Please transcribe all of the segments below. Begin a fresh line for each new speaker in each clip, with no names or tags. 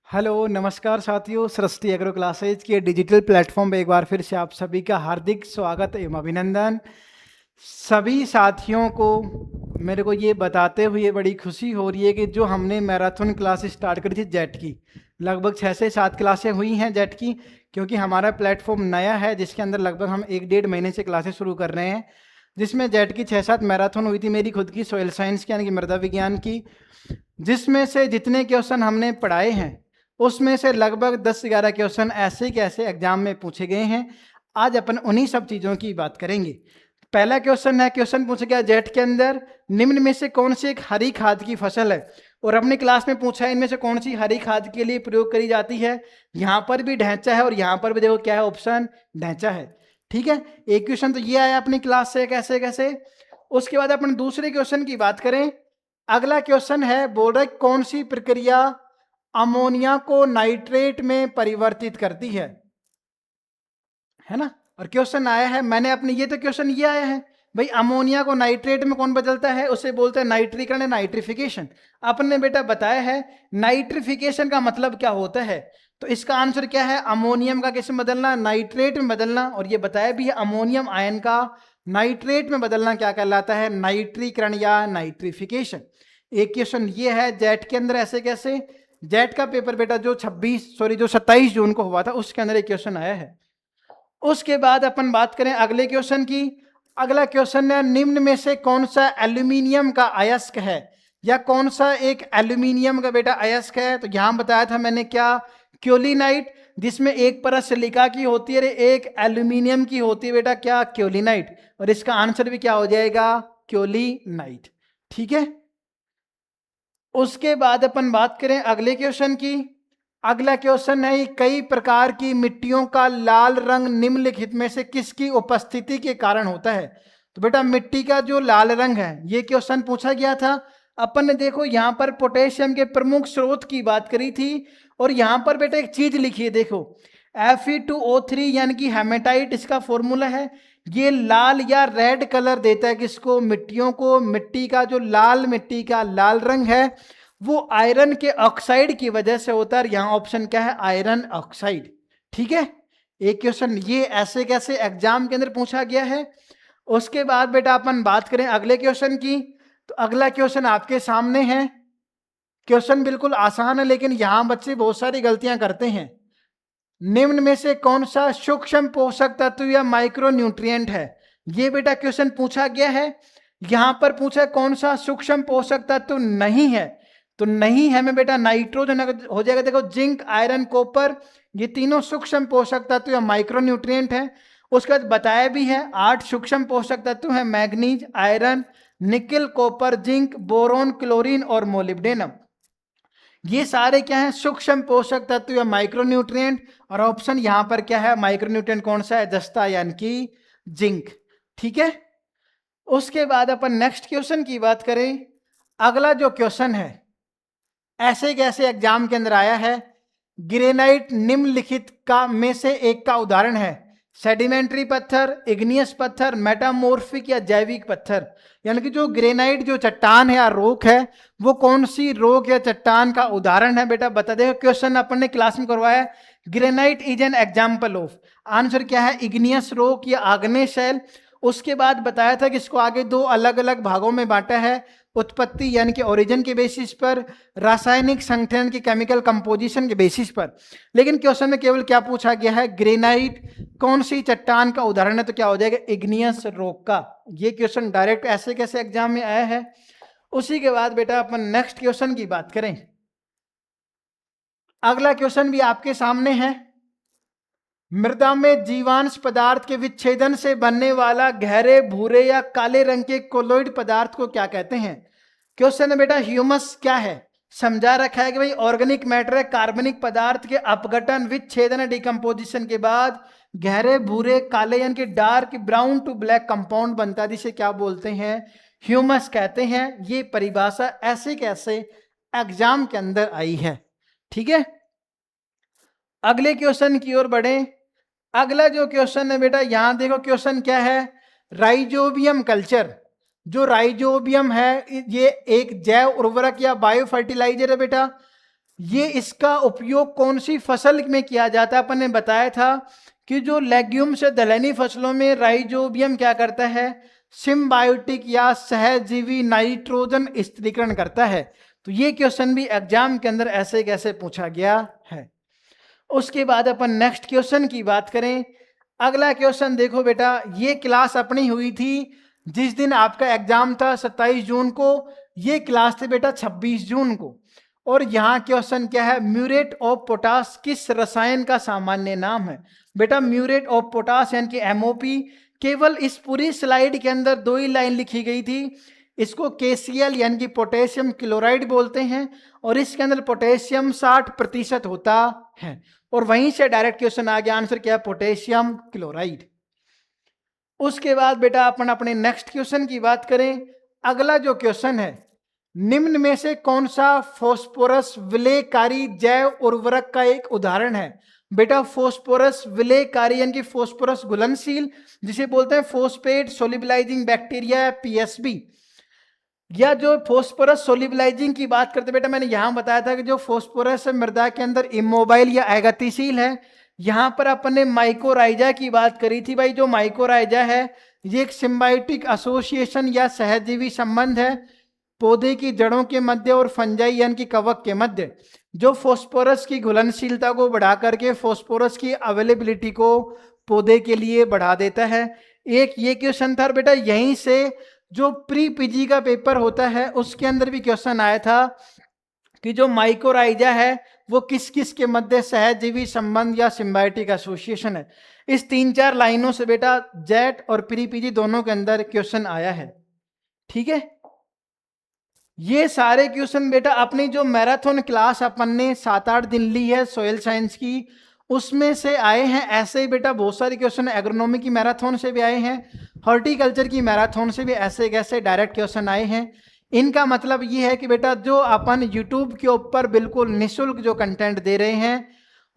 Hello नमस्कार साथियों, सृष्टि agro classes के डिजिटल प्लेटफॉर्म पे एक बार फिर से आप सभी का हार्दिक स्वागत एवं अभिनंदन। सभी साथियों को मेरे को ये बताते हुए बड़ी खुशी हो रही है कि जो हमने मैराथन क्लास स्टार्ट करी थी जेट की, लगभग 6 से 7 क्लासें हुई हैं जेट की, क्योंकि हमारा प्लेटफॉर्म नया है जिसके अंदर लगभग हम 1-1.5 महीने से क्लासेस शुरू कर रहे हैं, जिसमें जेट की 6-7 मैराथन हुई थी मेरी खुद की सॉइल साइंस की यानी कि मृदा विज्ञान की, जिसमें से जितने क्वेश्चन हमने पढ़ाए हैं उसमें से लगभग 10-11 क्वेश्चन ऐसे के ऐसे एग्जाम में पूछे गए हैं। आज अपन उन्हीं सब चीज़ों की बात करेंगे। पहला क्वेश्चन है, क्वेश्चन पूछा गया जेट के अंदर निम्न में से कौन सी एक हरी खाद की फसल है, और अपनी क्लास में पूछा है इनमें से कौन सी हरी खाद के लिए प्रयोग करी जाती है। यहाँ पर भी ढैंचा है और यहाँ पर भी देखो क्या है, ऑप्शन ढैंचा है। ठीक है, एक क्वेश्चन तो ये आया अपनी क्लास से कैसे कैसे। उसके बाद अपन दूसरे क्वेश्चन की बात करें। अगला क्वेश्चन है, बोल रहा है कौन सी प्रक्रिया अमोनिया को नाइट्रेट में परिवर्तित करती है ना। और क्वेश्चन आया है, मैंने अपने ये तो क्वेश्चन ये आया है भाई, अमोनिया को नाइट्रेट में कौन बदलता है, उसे बोलते हैं नाइट्रीकरण, नाइट्रिफिकेशन। आपने बेटा बताया है नाइट्रिफिकेशन का मतलब क्या होता है, तो इसका आंसर क्या है, अमोनियम का किस में बदलना, नाइट्रेट में बदलना। और ये बताया भी है अमोनियम आयन का नाइट्रेट में बदलना क्या कहलाता है, नाइट्रीकरण या नाइट्रिफिकेशन। एक क्वेश्चन ये है जेट के अंदर ऐसे कैसे। जेट का पेपर बेटा जो 27 जून को हुआ था उसके अंदर एक क्वेश्चन आया है। उसके बाद अपन बात करें अगले क्वेश्चन की। अगला क्वेश्चन है, निम्न में से कौन सा एल्यूमिनियम का अयस्क है, या कौन सा एक एल्यूमिनियम का बेटा अयस्क है। तो यहां बताया था मैंने क्या, क्योलिनाइट, जिसमें एक परत सिलिका की होती है, एक एल्यूमिनियम की होती है बेटा क्या, क्योलिनाइट। और इसका आंसर भी क्या हो जाएगा, क्योलिनाइट। ठीक है, उसके बाद अपन बात करें अगले क्वेश्चन की। अगला क्वेश्चन है, कई प्रकार की मिट्टियों का लाल रंग निम्नलिखित में से किसकी उपस्थिति के कारण होता है। तो बेटा मिट्टी का जो लाल रंग है ये क्वेश्चन पूछा गया था। अपन ने देखो यहाँ पर पोटेशियम के प्रमुख स्रोत की बात करी थी, और यहाँ पर बेटा एक चीज लिखी है देखो, Fe2O3 यानी कि हेमेटाइट इसका फॉर्मूला है। ये लाल या रेड कलर देता है किसको, मिट्टियों को। मिट्टी का जो मिट्टी का लाल रंग है वो आयरन के ऑक्साइड की वजह से होता है। यहाँ ऑप्शन क्या है, आयरन ऑक्साइड। ठीक है, एक क्वेश्चन ये ऐसे कैसे एग्जाम के अंदर पूछा गया है। उसके बाद बेटा अपन बात करें अगले क्वेश्चन की, तो अगला क्वेश्चन आपके सामने है। क्वेश्चन बिल्कुल आसान है लेकिन यहां बच्चे बहुत सारी गलतियां करते हैं। निम्न में से कौन सा सूक्ष्म पोषक तत्व या माइक्रो न्यूट्रिएंट है, ये बेटा क्वेश्चन पूछा गया है। यहां पर पूछा है कौन सा सूक्ष्म पोषक तत्व नहीं है, तो नहीं है में बेटा नाइट्रोजन हो जाएगा। देखो जिंक, आयरन, कॉपर, ये तीनों सूक्ष्म पोषक तत्व या माइक्रो न्यूट्रिएंट है। उसके बाद बताया भी है 8 सूक्ष्म पोषक तत्व है, मैग्नीज, आयरन, निकल, कॉपर, जिंक, बोरोन, क्लोरीन और मोलिब्डेनम। ये सारे क्या है, सूक्ष्म पोषक तत्व या माइक्रोन्यूट्रिएंट। और ऑप्शन यहां पर क्या है, माइक्रोन्यूट्रिएंट कौन सा है, जस्ता यानी कि जिंक। ठीक है, उसके बाद अपन नेक्स्ट क्वेश्चन की बात करें। अगला जो क्वेश्चन है ऐसे कैसे एग्जाम के अंदर आया है, ग्रेनाइट निम्नलिखित का में से एक का उदाहरण है, सेडिमेंट्री पत्थर, इग्नियस पत्थर, मेटामॉर्फिक या जैविक पत्थर। यानी कि जो ग्रेनाइट जो चट्टान है या रॉक है वो कौन सी रॉक या चट्टान का उदाहरण है बेटा बता दे। क्वेश्चन अपन ने क्लास में करवाया है, granite is an example of, answer क्या है, इग्नियस रॉक या आग्नेय शैल। उसके बाद बताया था कि इसको आगे दो अलग अलग भागों में बांटा है, उत्पत्ति यानी कि ओरिजिन के बेसिस पर, रासायनिक संगठन की केमिकल कंपोजिशन के बेसिस पर। लेकिन क्वेश्चन में केवल क्या पूछा गया है, ग्रेनाइट कौन सी चट्टान का उदाहरण है, तो क्या हो जाएगा, इग्नियस रॉक का। ये क्वेश्चन डायरेक्ट ऐसे कैसे एग्जाम में आया है। उसी के बाद बेटा अपन नेक्स्ट क्वेश्चन की बात करें। अगला क्वेश्चन भी आपके सामने है, मृदा में जीवांश पदार्थ के विच्छेदन से बनने वाला गहरे भूरे या काले रंग के कोलोइड पदार्थ को क्या कहते हैं। क्वेश्चन है बेटा ह्यूमस क्या है, समझा रखा है कि भाई ऑर्गेनिक मैटर है, कार्बनिक पदार्थ के अपघटन, विच्छेदन, डिकम्पोजिशन के बाद गहरे भूरे काले यानी कि dark brown to black compound बनता है, जिसे क्या बोलते हैं, ह्यूमस कहते हैं। ये परिभाषा ऐसे कैसे एग्जाम के अंदर आई है। ठीक है, अगले क्वेश्चन की ओर बढ़े। अगला जो क्वेश्चन है बेटा यहां देखो, क्वेश्चन क्या है, राइजोबियम कल्चर। जो राइजोबियम है ये एक जैव उर्वरक या बायो फर्टिलाइजर है बेटा। ये इसका उपयोग कौन सी फसल में किया जाता है? अपन ने बताया था कि जो लेग्यूम्स या दलहनी फसलों में राइजोबियम क्या करता है, सिम्बायोटिक या सहजीवी नाइट्रोजन स्थिरीकरण करता है। तो ये क्वेश्चन भी एग्जाम के अंदर ऐसे कैसे पूछा गया है। उसके बाद अपन नेक्स्ट क्वेश्चन की बात करें। अगला क्वेश्चन देखो बेटा, ये क्लास अपनी हुई थी जिस दिन आपका एग्जाम था 27 जून को, ये क्लास थी बेटा 26 जून को। और यहाँ क्वेश्चन क्या है, म्यूरेट ऑफ पोटास किस रसायन का सामान्य नाम है? बेटा म्यूरेट ऑफ पोटास यानी कि एमओपी, केवल इस पूरी स्लाइड के अंदर 2 ही लाइन लिखी गई थी। इसको KCl यानी कि पोटेशियम क्लोराइड बोलते हैं, और इसके अंदर पोटेशियम 60% होता है। और वहीं से डायरेक्ट क्वेश्चन आ गया, आंसर क्या है, पोटेशियम क्लोराइड। उसके बाद बेटा अपन अपने नेक्स्ट क्वेश्चन की बात करें। अगला जो क्वेश्चन है, निम्न में से कौन सा फास्फोरस विलेयकारी जैव उर्वरक का एक उदाहरण है? बेटा फास्फोरस विलेयकारी यानी कि फास्फोरस घुलनशील, जिसे बोलते हैं फोस्फेट सोल्युबलाइजिंग बैक्टीरिया PSB, या जो फास्फोरस सोल्युबलाइजिंग की बात करते बेटा मैंने यहां बताया था कि जो फास्फोरस मृदा के अंदर इमोबाइल या अगतिशील है। यहां पर अपन ने माइकोराइजा की बात करी थी। भाई जो माइकोराइजा है ये एक सिम्बायोटिक एसोसिएशन या सहजीवी संबंध है पौधे की जड़ों के मध्य और फंजाई यानी कि कवक के मध्य, जो फास्फोरस की घुलनशीलता को बढ़ा करके फास्फोरस की अवेलेबिलिटी को पौधे के लिए बढ़ा देता है। एक ये क्वेश्चन था बेटा, यहीं से जो प्री पीजी का पेपर होता है उसके अंदर भी क्वेश्चन आया था कि जो माइकोराइजा है वो किस किस के मध्य सहजीवी संबंध या सिम्बायोटिक एसोसिएशन है। इस 3-4 लाइनों से बेटा जेट और प्री पीजी दोनों के अंदर क्वेश्चन आया है। ठीक है, ये सारे क्वेश्चन बेटा अपनी जो मैराथन क्लास अपन ने 7-8 दिन ली है सोयल साइंस की, उसमें से आए हैं। ऐसे ही बेटा बहुत सारे क्वेश्चन एग्रोनॉमी की मैराथन से भी आए हैं, हॉर्टिकल्चर की मैराथन से भी ऐसे कैसे डायरेक्ट क्वेश्चन आए हैं। इनका मतलब ये है कि बेटा जो अपन यूट्यूब के ऊपर बिल्कुल निःशुल्क जो कंटेंट दे रहे हैं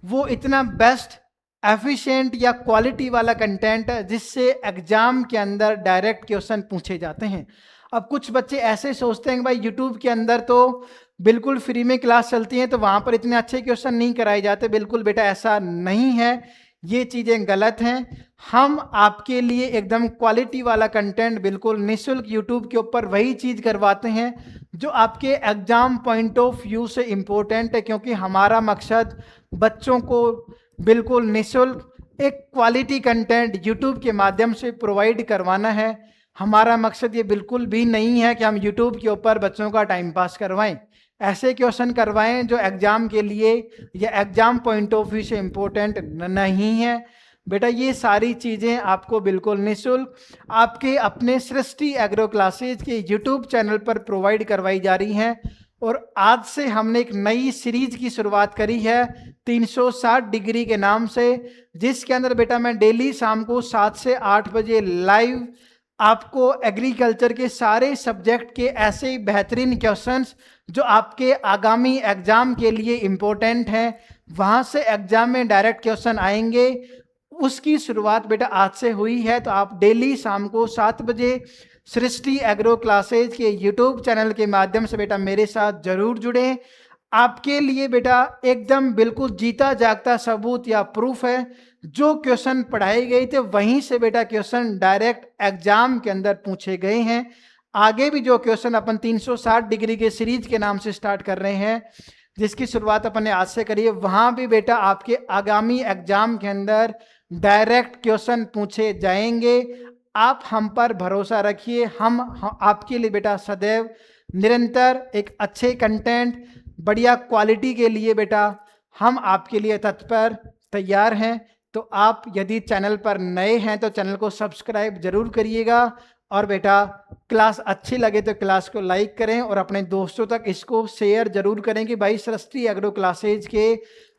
वो इतना बेस्ट एफिशिएंट या क्वालिटी वाला कंटेंट है जिससे एग्जाम के अंदर डायरेक्ट क्वेश्चन पूछे जाते हैं। अब कुछ बच्चे ऐसे सोचते हैं कि भाई यूट्यूब के अंदर तो बिल्कुल फ्री में क्लास चलती है तो वहाँ पर इतने अच्छे क्वेश्चन नहीं कराए जाते। बिल्कुल बेटा ऐसा नहीं है, ये चीज़ें गलत हैं। हम आपके लिए एकदम क्वालिटी वाला कंटेंट बिल्कुल निःशुल्क यूट्यूब के ऊपर वही चीज़ करवाते हैं जो आपके एग्जाम पॉइंट ऑफ व्यू से इम्पोर्टेंट है, क्योंकि हमारा मकसद बच्चों को बिल्कुल निःशुल्क एक क्वालिटी कंटेंट यूट्यूब के माध्यम से प्रोवाइड करवाना है। हमारा मकसद ये बिल्कुल भी नहीं है कि हम यूट्यूब के ऊपर बच्चों का टाइम पास करवाएं। ऐसे क्वेश्चन करवाएं जो एग्जाम के लिए या एग्जाम पॉइंट ऑफ व्यू से इम्पोर्टेंट नहीं है। बेटा ये सारी चीज़ें आपको बिल्कुल निःशुल्क आपके अपने सृष्टि एग्रो क्लासेज के यूट्यूब चैनल पर प्रोवाइड करवाई जा रही हैं। और आज से हमने एक नई सीरीज की शुरुआत करी है 360 डिग्री के नाम से, जिसके अंदर बेटा मैं डेली शाम को 7 से 8 बजे लाइव आपको एग्रीकल्चर के सारे सब्जेक्ट के ऐसे ही बेहतरीन क्वेश्चंस जो आपके आगामी एग्जाम के लिए इम्पोर्टेंट हैं, वहाँ से एग्जाम में डायरेक्ट क्वेश्चन आएंगे, उसकी शुरुआत बेटा आज से हुई है। तो आप डेली शाम को 7 बजे सृष्टि एग्रो क्लासेज के यूट्यूब चैनल के माध्यम से बेटा मेरे साथ जरूर जुड़ें। आपके लिए बेटा एकदम बिल्कुल जीता जागता सबूत या प्रूफ है, जो क्वेश्चन पढ़ाए गए थे वहीं से बेटा क्वेश्चन डायरेक्ट एग्जाम के अंदर पूछे गए हैं। आगे भी जो क्वेश्चन अपन 360 डिग्री के सीरीज के नाम से स्टार्ट कर रहे हैं, जिसकी शुरुआत अपन ने आज से करी है, वहाँ भी बेटा आपके आगामी एग्जाम के अंदर डायरेक्ट क्वेश्चन पूछे जाएंगे। आप हम पर भरोसा रखिए, हम आपके लिए बेटा सदैव निरंतर एक अच्छे कंटेंट बढ़िया क्वालिटी के लिए बेटा हम आपके लिए तत्पर तैयार हैं। तो आप यदि चैनल पर नए हैं तो चैनल को सब्सक्राइब जरूर करिएगा, और बेटा क्लास अच्छी लगे तो क्लास को लाइक करें और अपने दोस्तों तक इसको शेयर जरूर करें कि भाई सृष्टि एग्रो क्लासेज के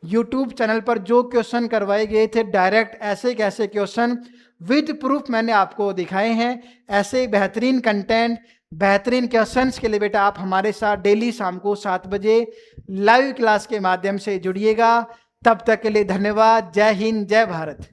यूट्यूब चैनल पर जो क्वेश्चन करवाए गए थे डायरेक्ट ऐसे कैसे क्वेश्चन विद प्रूफ मैंने आपको दिखाए हैं। ऐसे बेहतरीन कंटेंट बेहतरीन क्वेश्चंस के लिए बेटा आप हमारे साथ डेली शाम को 7 बजे लाइव क्लास के माध्यम से जुड़िएगा। तब तक के लिए धन्यवाद। जय हिंद, जय भारत।